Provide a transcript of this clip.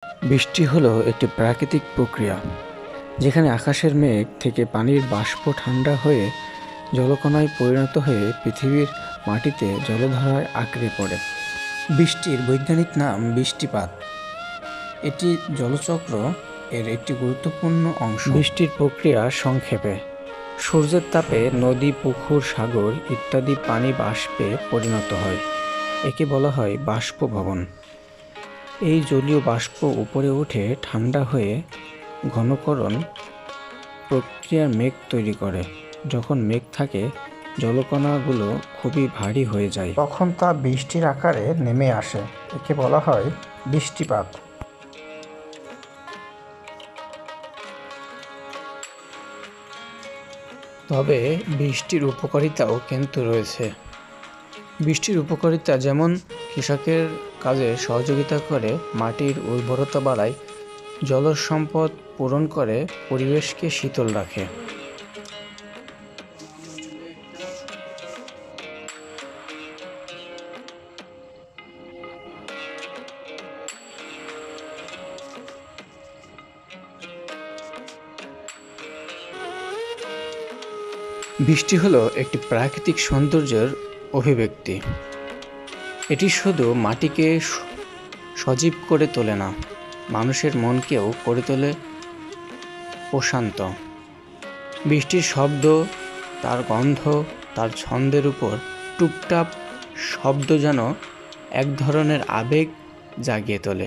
বৃষ্টি হলো একটি প্রাকৃতিক প্রক্রিয়া যেখানে আকাশের মেঘ থেকে পানির বাষ্প ঠান্ডা হয়ে জলকণায় পরিণত হয়ে পৃথিবীর মাটিতে জলধারায় আঁকড়ে পড়ে। বৃষ্টির বৈজ্ঞানিক নাম বৃষ্টিপাত। এটি জলচক্র এর একটি গুরুত্বপূর্ণ অংশ। বৃষ্টির প্রক্রিয়া সংক্ষেপে: সূর্যের তাপে নদী, পুকুর, সাগর ইত্যাদি পানি বাষ্পে পরিণত হয়। একে বলা হয় বাষ্পভবন। এই জলীয় বাষ্প উপরে উঠে ঠান্ডা হয়ে ঘনকরণ প্রক্রিয়ার মেঘ তৈরি করে। যখন মেঘ থাকে, জলকণাগুলো খুবই ভারী হয়ে যায়, তখন তা বৃষ্টির আকারে নেমে আসে। একে বলা হয় বৃষ্টিপাত। তবে বৃষ্টির উপকারিতাও কিন্তু রয়েছে। বৃষ্টির উপকারিতা যেমন কৃষকের কাজে সহযোগিতা করে, মাটির উর্বরতা বাড়ায়, জলজ সম্পদ পূরণ করে, পরিবেশকে শীতল রাখে। বৃষ্টি হলো একটি প্রাকৃতিক সৌন্দর্যের অভিব্যক্তি। এটি শুধু মাটিকে সজীব করে তোলে না, মানুষের মনকেও করে তোলে প্রশান্ত। বৃষ্টির শব্দ, তার গন্ধ, তার ছন্দের উপর টুপটাপ শব্দ যেন এক ধরনের আবেগ জাগিয়ে তোলে।